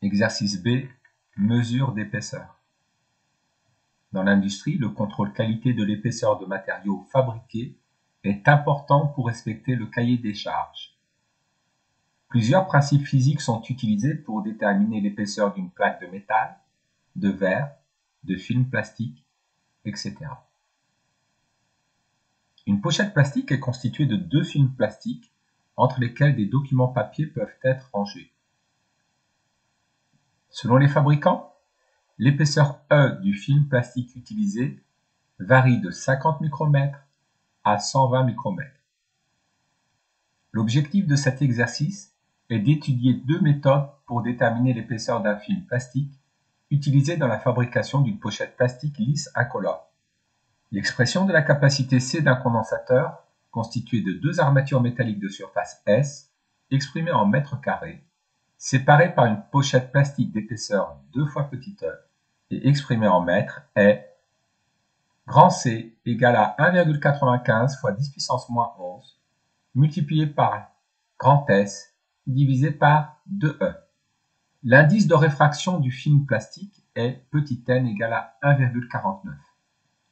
Exercice B. Mesure d'épaisseur. Dans l'industrie, le contrôle qualité de l'épaisseur de matériaux fabriqués est important pour respecter le cahier des charges. Plusieurs principes physiques sont utilisés pour déterminer l'épaisseur d'une plaque de métal, de verre, de film plastique, etc. Une pochette plastique est constituée de deux films plastiques entre lesquels des documents papier peuvent être rangés. Selon les fabricants, l'épaisseur E du film plastique utilisé varie de 50 micromètres à 120 micromètres. L'objectif de cet exercice est d'étudier deux méthodes pour déterminer l'épaisseur d'un film plastique utilisé dans la fabrication d'une pochette plastique lisse incolore. L'expression de la capacité C d'un condensateur, constituée de deux armatures métalliques de surface S, exprimée en mètres carrés, séparée par une pochette plastique d'épaisseur 2 fois petit e et exprimée en mètres, est grand C égale à 1,95 fois 10 puissance moins 11 multiplié par grand S divisé par 2e. L'indice de réfraction du film plastique est petit n égale à 1,49.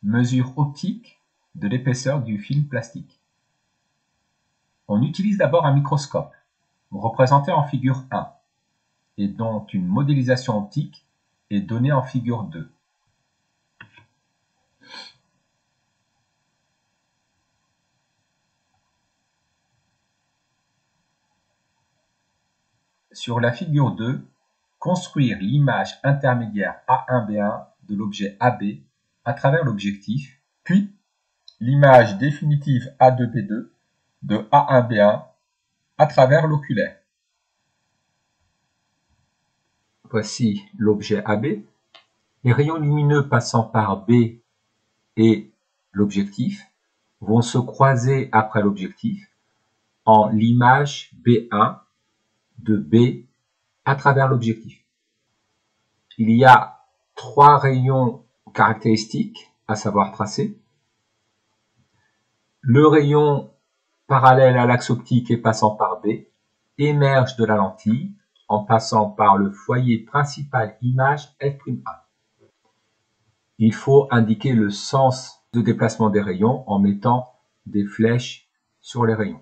Mesure optique de l'épaisseur du film plastique. On utilise d'abord un microscope, représenté en figure 1, et dont une modélisation optique est donnée en figure 2. Sur la figure 2, construire l'image intermédiaire A1-B1 de l'objet AB à travers l'objectif, puis l'image définitive A2-B2 de A1-B1 à travers l'oculaire. Voici l'objet AB. Les rayons lumineux passant par B et l'objectif vont se croiser après l'objectif en l'image B1 de B à travers l'objectif. Il y a trois rayons caractéristiques à savoir tracer. Le rayon parallèle à l'axe optique et passant par B émerge de la lentille en passant par le foyer principal image F'1. Il faut indiquer le sens de déplacement des rayons en mettant des flèches sur les rayons.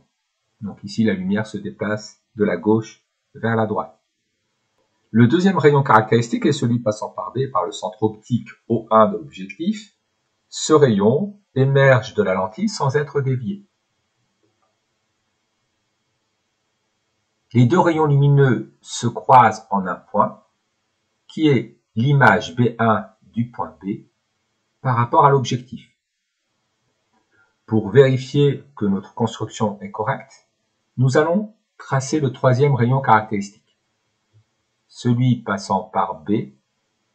Donc ici, la lumière se déplace de la gauche vers la droite. Le deuxième rayon caractéristique est celui passant par B par le centre optique O1 de l'objectif. Ce rayon émerge de la lentille sans être dévié. Les deux rayons lumineux se croisent en un point, qui est l'image B1 du point B par rapport à l'objectif. Pour vérifier que notre construction est correcte, nous allons tracer le troisième rayon caractéristique, celui passant par B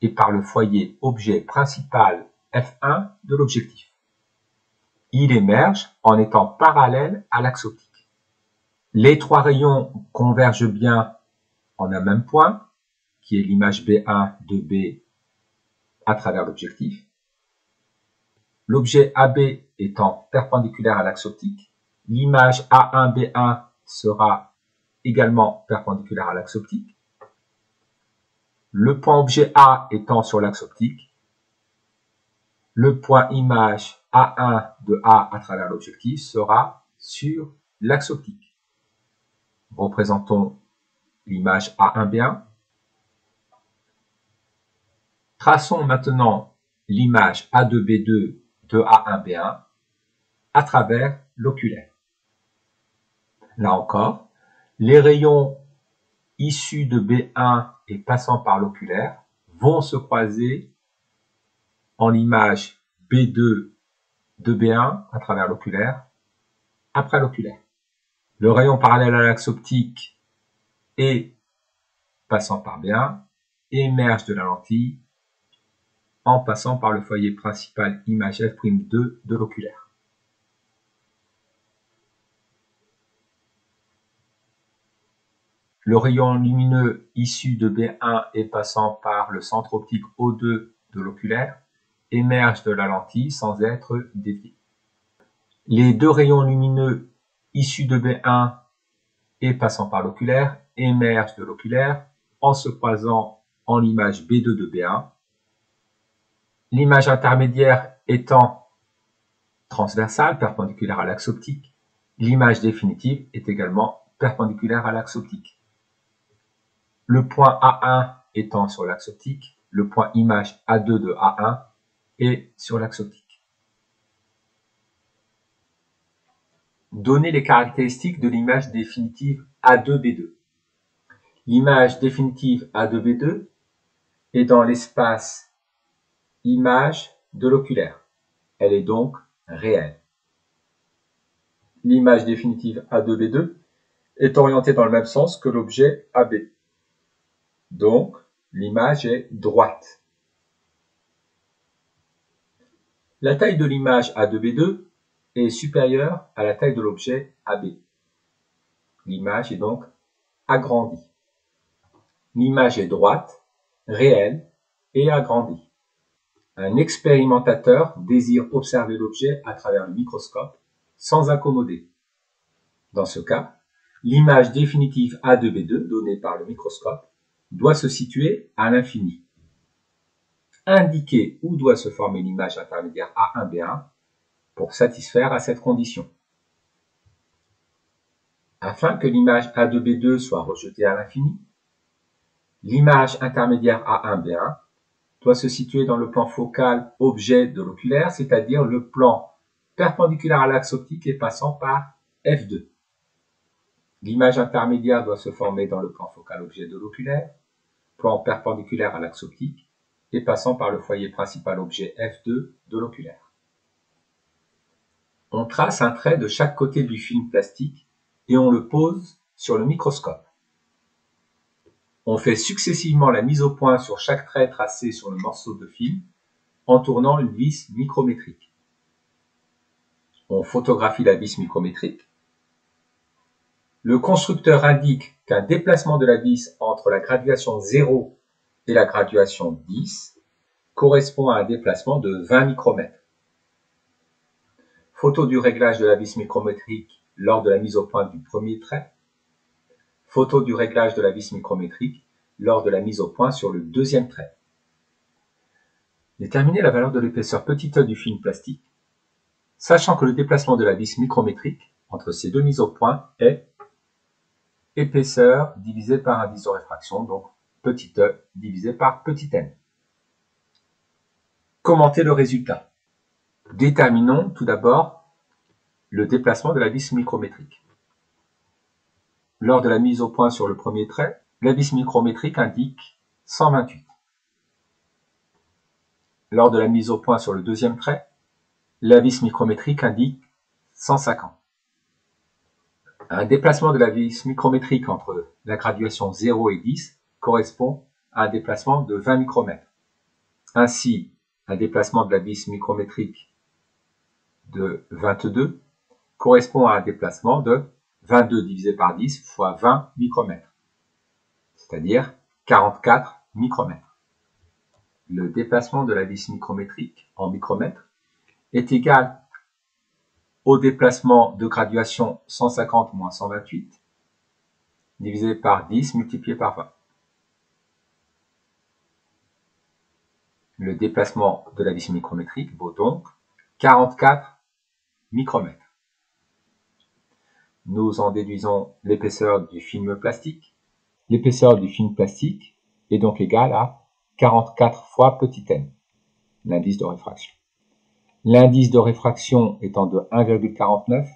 et par le foyer objet principal F1 de l'objectif. Il émerge en étant parallèle à l'axe optique. Les trois rayons convergent bien en un même point, qui est l'image B1 de B à travers l'objectif. L'objet AB étant perpendiculaire à l'axe optique, l'image A1-B1 sera également perpendiculaire à l'axe optique. Le point objet A étant sur l'axe optique, le point image A1 de A à travers l'objectif sera sur l'axe optique. Représentons l'image A1-B1. Traçons maintenant l'image A2-B2 de A1-B1 à travers l'oculaire. Là encore, les rayons issus de B1 et passant par l'oculaire vont se croiser en l'image B2 de B1 à travers l'oculaire, après l'oculaire. Le rayon parallèle à l'axe optique et passant par B1 émerge de la lentille en passant par le foyer principal image F'2 de l'oculaire. Le rayon lumineux issu de B1 et passant par le centre optique O2 de l'oculaire émerge de la lentille sans être dévié. Les deux rayons lumineux issus de B1 et passant par l'oculaire émergent de l'oculaire en se croisant en l'image B2 de B1. L'image intermédiaire étant transversale, perpendiculaire à l'axe optique. L'image définitive est également perpendiculaire à l'axe optique. Le point A1 étant sur l'axe optique, le point image A2 de A1 est sur l'axe optique. Donner les caractéristiques de l'image définitive A2B2. L'image définitive A2B2 est dans l'espace image de l'oculaire. Elle est donc réelle. L'image définitive A2B2 est orientée dans le même sens que l'objet AB. Donc, l'image est droite. La taille de l'image A2B2 est supérieure à la taille de l'objet AB. L'image est donc agrandie. L'image est droite, réelle et agrandie. Un expérimentateur désire observer l'objet à travers le microscope sans accommoder. Dans ce cas, l'image définitive A2B2 donnée par le microscope doit se situer à l'infini. Indiquer où doit se former l'image intermédiaire A1B1 pour satisfaire à cette condition. Afin que l'image A2B2 soit rejetée à l'infini, l'image intermédiaire A1B1 doit se situer dans le plan focal objet de l'oculaire, c'est-à-dire le plan perpendiculaire à l'axe optique et passant par F2. L'image intermédiaire doit se former dans le plan focal objet de l'oculaire, plan perpendiculaire à l'axe optique et passant par le foyer principal objet F2 de l'oculaire. On trace un trait de chaque côté du film plastique et on le pose sur le microscope. On fait successivement la mise au point sur chaque trait tracé sur le morceau de film en tournant une vis micrométrique. On photographie la vis micrométrique. Le constructeur indique qu'un déplacement de la vis entre la graduation 0 et la graduation 10 correspond à un déplacement de 20 micromètres. Photo du réglage de la vis micrométrique lors de la mise au point du premier trait. Photo du réglage de la vis micrométrique lors de la mise au point sur le deuxième trait. Déterminer la valeur de l'épaisseur petite e du film plastique, sachant que le déplacement de la vis micrométrique entre ces deux mises au point est épaisseur divisé par indice de réfraction, donc petit e divisé par petit n. Commenter le résultat. Déterminons tout d'abord le déplacement de la vis micrométrique. Lors de la mise au point sur le premier trait, la vis micrométrique indique 128. Lors de la mise au point sur le deuxième trait, la vis micrométrique indique 150. Un déplacement de la vis micrométrique entre la graduation 0 et 10 correspond à un déplacement de 20 micromètres. Ainsi, un déplacement de la vis micrométrique de 22 correspond à un déplacement de 22 divisé par 10 fois 20 micromètres, c'est-à-dire 44 micromètres. Le déplacement de la vis micrométrique en micromètres est égal au déplacement de graduation 150 moins 128 divisé par 10 multiplié par 20. Le déplacement de la vis micrométrique vaut donc 44 micromètres. Nous en déduisons l'épaisseur du film plastique. L'épaisseur du film plastique est donc égale à 44 fois petit n, l'indice de réfraction. L'indice de réfraction étant de 1,49,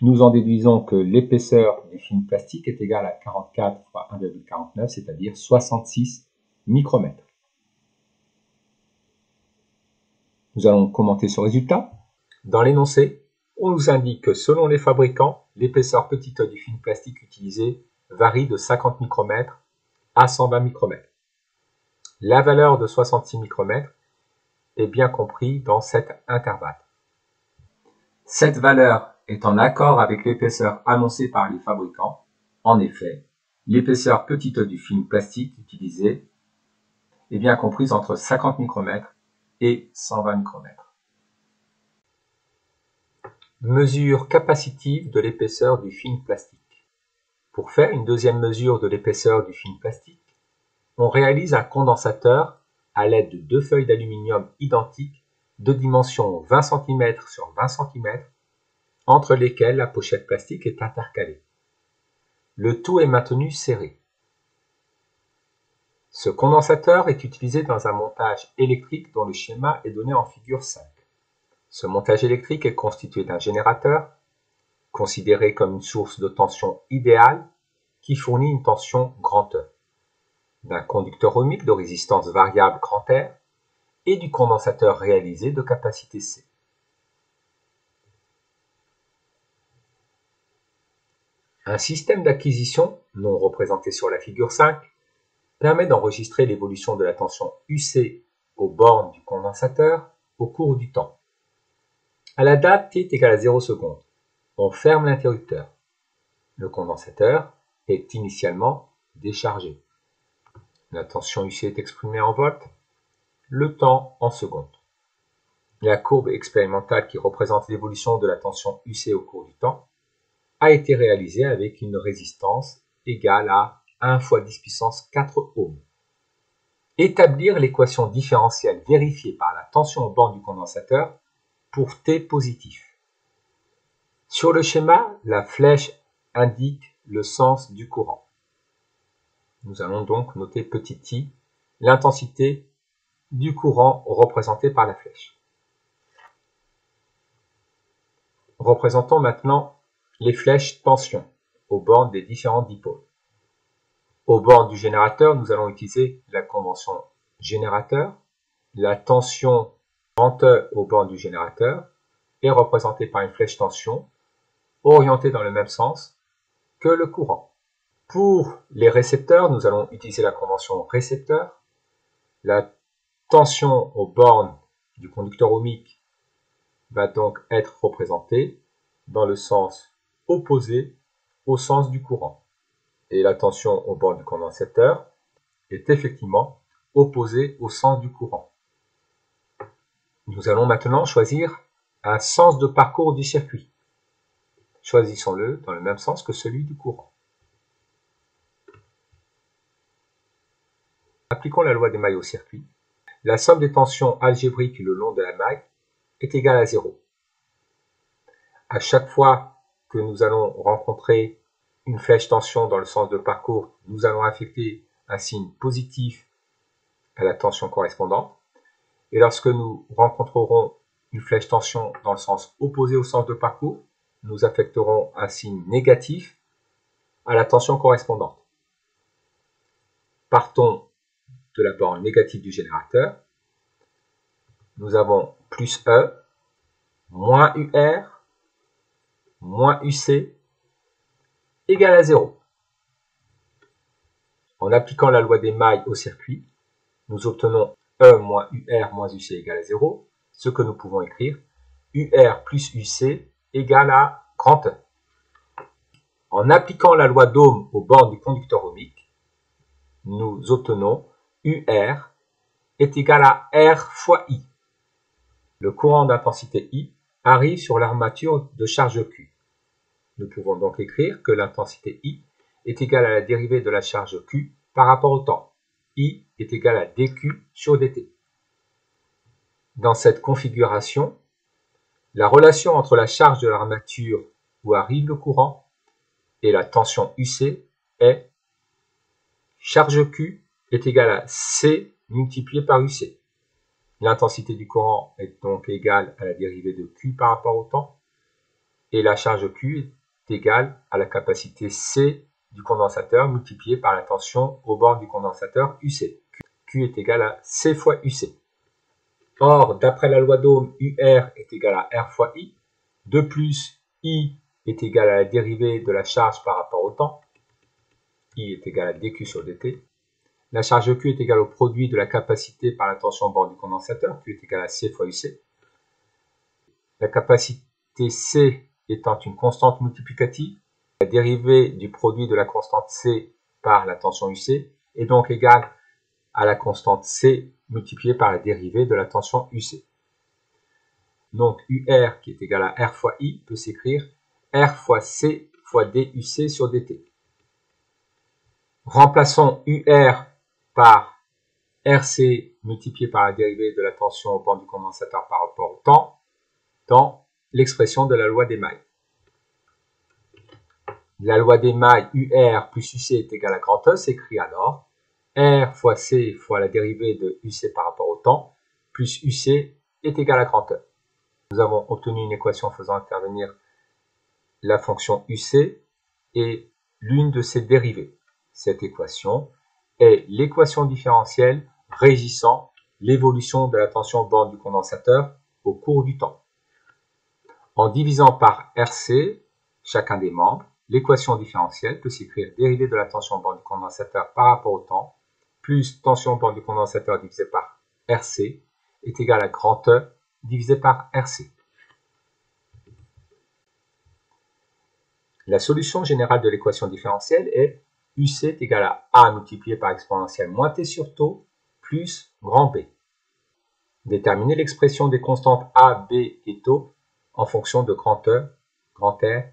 nous en déduisons que l'épaisseur du film plastique est égale à 44 fois 1,49, c'est-à-dire 66 micromètres. Nous allons commenter ce résultat. Dans l'énoncé, on nous indique que selon les fabricants, l'épaisseur petite e du film plastique utilisé varie de 50 micromètres à 120 micromètres. La valeur de 66 micromètres est bien compris dans cet intervalle. Cette valeur est en accord avec l'épaisseur annoncée par les fabricants. En effet, l'épaisseur petite e du film plastique utilisé est bien comprise entre 50 micromètres et 120 micromètres. Mesure capacitive de l'épaisseur du film plastique. Pour faire une deuxième mesure de l'épaisseur du film plastique, on réalise un condensateur à l'aide de deux feuilles d'aluminium identiques de dimension 20 cm sur 20 cm, entre lesquelles la pochette plastique est intercalée. Le tout est maintenu serré. Ce condensateur est utilisé dans un montage électrique dont le schéma est donné en figure 5. Ce montage électrique est constitué d'un générateur, considéré comme une source de tension idéale, qui fournit une tension grand E, d'un conducteur ohmique de résistance variable grand R et du condensateur réalisé de capacité C. Un système d'acquisition, non représenté sur la figure 5, permet d'enregistrer l'évolution de la tension UC aux bornes du condensateur au cours du temps. À la date t est égale à 0 secondes, on ferme l'interrupteur. Le condensateur est initialement déchargé. La tension UC est exprimée en volts, le temps en secondes. La courbe expérimentale qui représente l'évolution de la tension UC au cours du temps a été réalisée avec une résistance égale à 1 × 10 puissance 4 ohms. Établir l'équation différentielle vérifiée par la tension aux bornes du condensateur pour T positif. Sur le schéma, la flèche indique le sens du courant. Nous allons donc noter petit i, l'intensité du courant représentée par la flèche. Représentons maintenant les flèches tension aux bornes des différents dipôles. Aux bornes du générateur, nous allons utiliser la convention générateur. La tension grand E aux bornes du générateur est représentée par une flèche tension orientée dans le même sens que le courant. Pour les récepteurs, nous allons utiliser la convention récepteur. La tension aux bornes du conducteur ohmique va donc être représentée dans le sens opposé au sens du courant. Et la tension aux bornes du condensateur est effectivement opposée au sens du courant. Nous allons maintenant choisir un sens de parcours du circuit. Choisissons-le dans le même sens que celui du courant. Appliquons la loi des mailles au circuit. La somme des tensions algébriques le long de la maille est égale à 0. À chaque fois que nous allons rencontrer une flèche tension dans le sens de parcours, nous allons affecter un signe positif à la tension correspondante. Et lorsque nous rencontrerons une flèche tension dans le sens opposé au sens de parcours, nous affecterons un signe négatif à la tension correspondante. Partons de la borne négative du générateur. Nous avons plus E, moins UR, moins UC, égale à 0. En appliquant la loi des mailles au circuit, nous obtenons E moins UR moins UC égale à 0, ce que nous pouvons écrire UR plus UC égale à grand E. En appliquant la loi d'Ohm aux bornes du conducteur ohmique, nous obtenons UR est égal à R fois I. Le courant d'intensité I arrive sur l'armature de charge Q. Nous pouvons donc écrire que l'intensité I est égale à la dérivée de la charge Q par rapport au temps. I est égal à dQ sur dt. Dans cette configuration, la relation entre la charge de l'armature où arrive le courant et la tension UC est charge Q est égale à C multiplié par UC. L'intensité du courant est donc égale à la dérivée de Q par rapport au temps et la charge Q est égale à la capacité C du condensateur multiplié par la tension aux bornes du condensateur UC. Q est égal à C fois UC. Or, d'après la loi d'Ohm, UR est égal à R fois I. De plus, I est égal à la dérivée de la charge par rapport au temps. I est égal à dQ sur dt. La charge Q est égale au produit de la capacité par la tension aux bornes du condensateur. Q est égal à C fois UC. La capacité C étant une constante multiplicative, la dérivée du produit de la constante C par la tension UC est donc égale à la constante C multipliée par la dérivée de la tension UC. Donc UR qui est égal à R fois I peut s'écrire R fois C fois DUC sur dt. Remplaçons UR par RC multiplié par la dérivée de la tension au bord du condensateur par rapport au temps dans l'expression de la loi d'Émaille. La loi d'Émaille UR plus UC est égal à grand E s'écrit alors R fois C fois la dérivée de UC par rapport au temps plus UC est égal à grand E. Nous avons obtenu une équation faisant intervenir la fonction UC et l'une de ses dérivées. Cette équation est l'équation différentielle régissant l'évolution de la tension au bord du condensateur au cours du temps. En divisant par RC chacun des membres, l'équation différentielle peut s'écrire dérivée de la tension au bord du condensateur par rapport au temps plus tension au bord du condensateur divisé par RC est égal à grand E divisé par RC. La solution générale de l'équation différentielle est UC est égal à A multiplié par exponentielle moins T sur taux plus grand B. Déterminer l'expression des constantes A, B et taux en fonction de grand E, grand R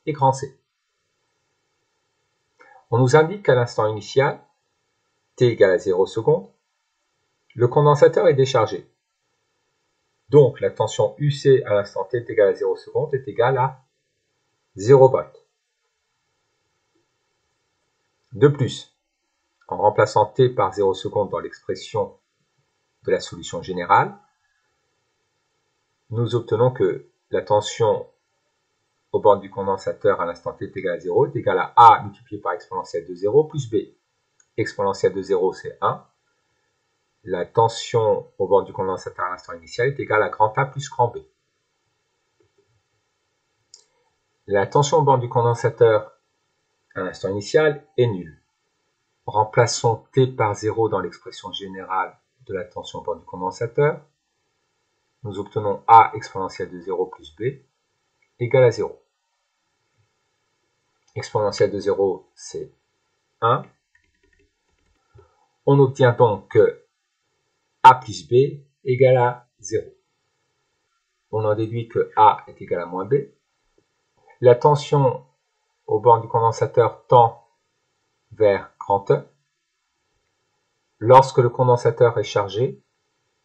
et grand C. On nous indique qu'à l'instant initial, T égale à 0 secondes, le condensateur est déchargé. Donc la tension UC à l'instant T est égale à 0 secondes est égale à 0 volts. De plus, en remplaçant T par 0 secondes dans l'expression de la solution générale, nous obtenons que la tension au bord du condensateur à l'instant T est égale à 0 est égale à A multiplié par exponentielle de 0 plus B. Exponentielle de 0 c'est 1. La tension au bord du condensateur à l'instant initial est égale à grand A plus grand B. La tension au bord du condensateur à l'instant initial est nulle. Remplaçons T par 0 dans l'expression générale de la tension au bord du condensateur. Nous obtenons A exponentielle de 0 plus B égale à 0. Exponentielle de 0, c'est 1. On obtient donc que A plus B égale à 0. On en déduit que A est égal à moins B. La tension au bord du condensateur tend vers grand E. Lorsque le condensateur est chargé,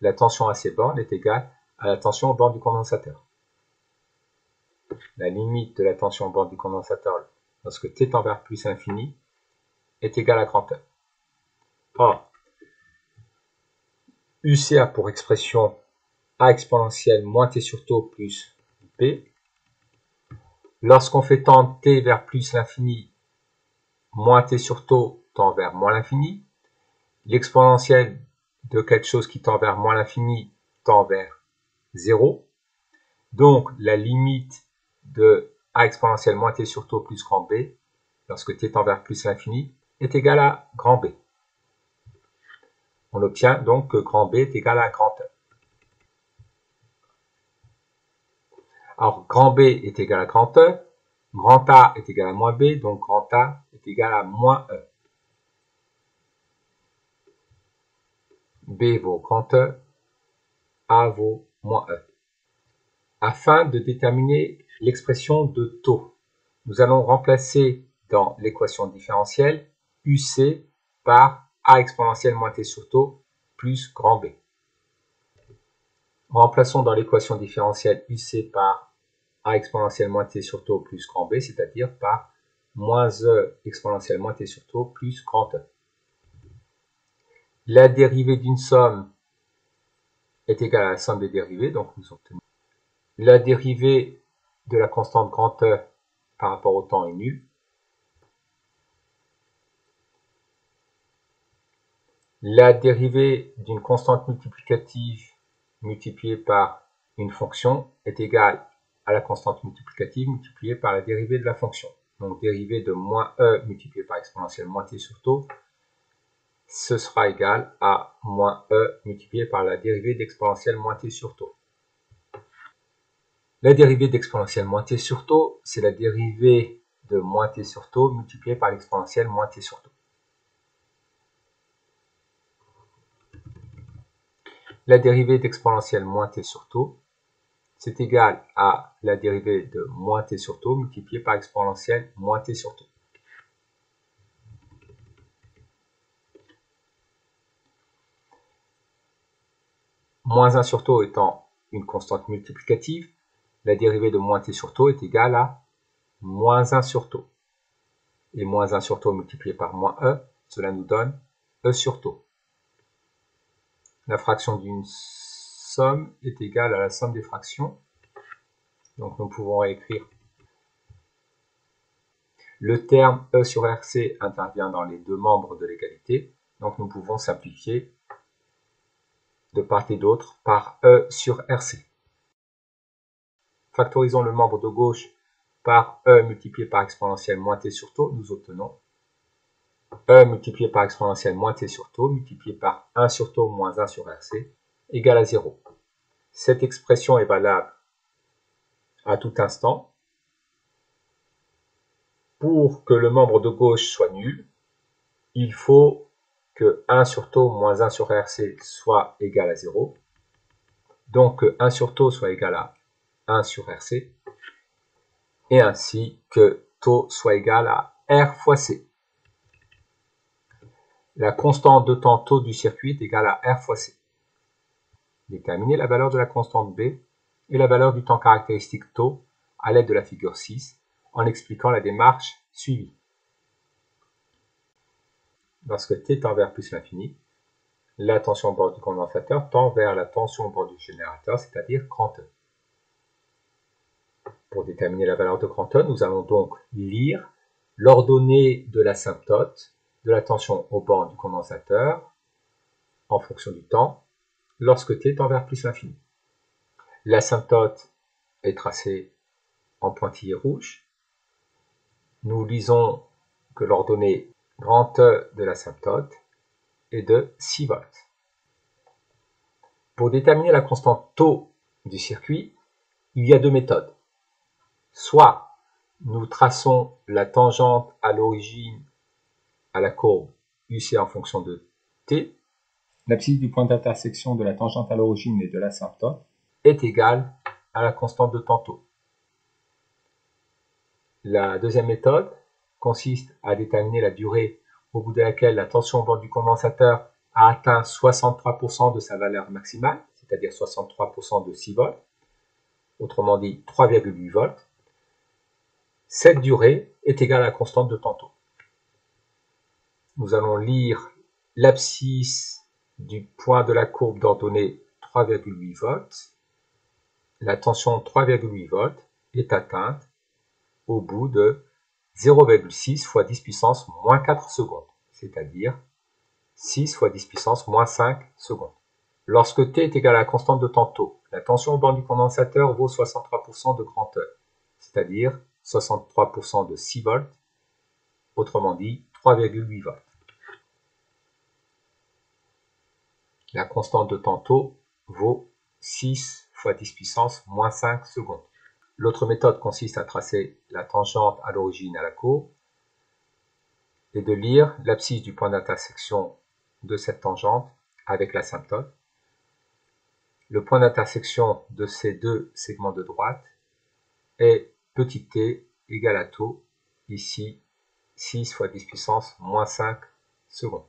la tension à ses bornes est égale à la tension au bord du condensateur. La limite de la tension au bord du condensateur lorsque T tend vers plus infini est égale à grand E. Or, UC a pour expression A exponentielle moins T sur taux plus B. Lorsqu'on fait tendre T vers plus l'infini, moins T sur taux tend vers moins l'infini. L'exponentielle de quelque chose qui tend vers moins l'infini tend vers 0. Donc, la limite de A exponentielle moins T sur taux plus grand B, lorsque T tend vers plus l'infini, est égale à grand B. On obtient donc que grand B est égal à grand E. Alors, grand B est égal à grand E, grand A est égal à moins B, donc grand A est égal à moins E. B vaut grand E, A vaut moins E. Afin de déterminer l'expression de taux, nous allons remplacer dans l'équation différentielle UC par A exponentielle moins T sur taux plus grand B. Remplaçons dans l'équation différentielle UC par A exponentielle moins T sur taux plus grand B, c'est-à-dire par moins E exponentielle moins T sur taux plus grand E. La dérivée d'une somme est égale à la somme des dérivées, donc nous obtenons la dérivée de la constante grand E par rapport au temps est nulle. La dérivée d'une constante multiplicative multipliée par une fonction est égale à la constante multiplicative multipliée par la dérivée de la fonction. Donc dérivée de moins E multipliée par exponentielle moins T sur taux, ce sera égal à moins E multiplié par la dérivée d'exponentielle moins T sur taux. La dérivée d'exponentielle moins T sur taux, c'est la dérivée de moins T sur taux multipliée par l'exponentielle moins T sur taux. La dérivée d'exponentielle moins T sur taux, c'est égal à la dérivée de moins T sur taux multipliée par exponentielle moins T sur taux. moins 1 sur tau étant une constante multiplicative, la dérivée de moins t sur tau est égale à moins 1 sur tau. Et moins 1 sur tau multiplié par moins e, cela nous donne e sur tau. La fraction d'une somme est égale à la somme des fractions. Donc nous pouvons écrire le terme e sur rc intervient dans les deux membres de l'égalité. Donc nous pouvons simplifier de part et d'autre par e sur rc. Factorisons le membre de gauche par e multiplié par exponentielle moins t sur tau, nous obtenons e multiplié par exponentielle moins t sur tau multiplié par 1 sur tau moins 1 sur rc égale à 0. Cette expression est valable à tout instant. Pour que le membre de gauche soit nul, il faut que 1 sur tau moins 1 sur rc soit égal à 0. Donc que 1 sur tau soit égal à 1 sur rc. Et ainsi que tau soit égal à R fois C. La constante de temps tau du circuit est égale à R fois C. Déterminer la valeur de la constante B et la valeur du temps caractéristique tau à l'aide de la figure 6 en expliquant la démarche suivie. Lorsque t tend vers plus l'infini, la tension au bord du condensateur tend vers la tension au bord du générateur, c'est-à-dire grand E. Pour déterminer la valeur de grand E, nous allons donc lire l'ordonnée de l'asymptote de la tension au bord du condensateur en fonction du temps lorsque t tend vers plus l'infini. L'asymptote est tracée en pointillé rouge. Nous lisons que l'ordonnée grand E de l'asymptote est de 6 volts. Pour déterminer la constante tau du circuit, il y a deux méthodes. Soit nous traçons la tangente à l'origine à la courbe UC en fonction de t. L'abscisse du point d'intersection de la tangente à l'origine et de l'asymptote est égale à la constante de temps tau. La deuxième méthode consiste à déterminer la durée au bout de laquelle la tension au bord du condensateur a atteint 63% de sa valeur maximale, c'est-à-dire 63% de 6 volts, autrement dit 3,8 volts. Cette durée est égale à la constante de temps tau. Nous allons lire l'abscisse du point de la courbe d'ordonnée 3,8 volts. La tension 3,8 volts est atteinte au bout de 0,6 fois 10 puissance moins 4 secondes, c'est-à-dire 6 fois 10 puissance moins 5 secondes. Lorsque t est égal à la constante de temps tau, la tension au bord du condensateur vaut 63% de grand E, c'est-à-dire 63% de 6 volts, autrement dit 3,8 volts. La constante de temps tau vaut 6 fois 10 puissance moins 5 secondes. L'autre méthode consiste à tracer la tangente à l'origine à la courbe et de lire l'abscisse du point d'intersection de cette tangente avec l'asymptote. Le point d'intersection de ces deux segments de droite est petit t égale à tau, ici 6 fois 10 puissance moins 5 secondes.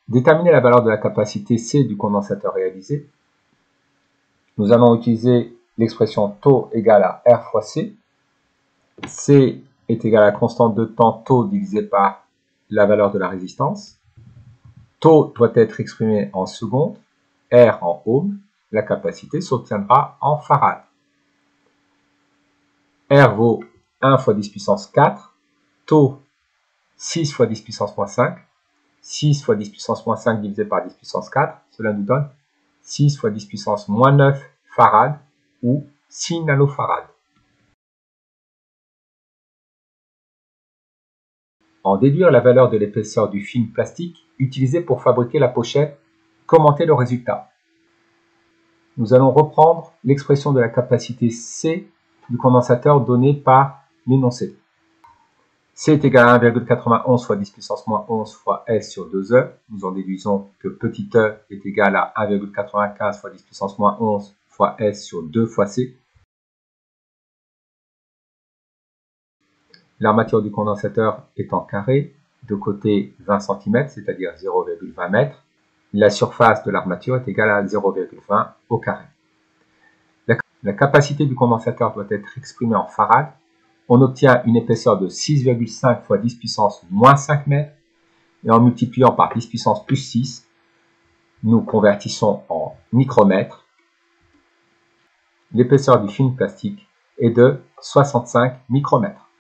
Déterminer la valeur de la capacité C du condensateur réalisé. Nous allons utiliser l'expression tau égale à R fois C. C est égal à la constante de temps tau divisé par la valeur de la résistance. Tau doit être exprimé en secondes, R en ohms. La capacité s'obtiendra en farad. R vaut 1 fois 10 puissance 4, tau 6 fois 10 puissance moins 5, 6 fois 10 puissance moins 5 divisé par 10 puissance 4, cela nous donne 6 fois 10 puissance moins 9 farad ou 6 nanofarad. En déduire la valeur de l'épaisseur du film plastique utilisé pour fabriquer la pochette, commentez le résultat. Nous allons reprendre l'expression de la capacité C du condensateur donnée par l'énoncé. C est égal à 1,91 fois 10 puissance moins 11 fois S sur 2E. Nous en déduisons que petit e est égal à 1,95 fois 10 puissance moins 11 fois S sur 2 fois C. L'armature du condensateur est en carré. de côté 20 cm, c'est-à-dire 0,20 m. La surface de l'armature est égale à 0,20 au carré. La capacité du condensateur doit être exprimée en farad. On obtient une épaisseur de 6,5 fois 10 puissance moins 5 mètres. Et en multipliant par 10 puissance plus 6, nous convertissons en micromètres. L'épaisseur du film plastique est de 65 micromètres.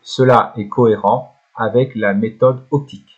Cela est cohérent avec la méthode optique.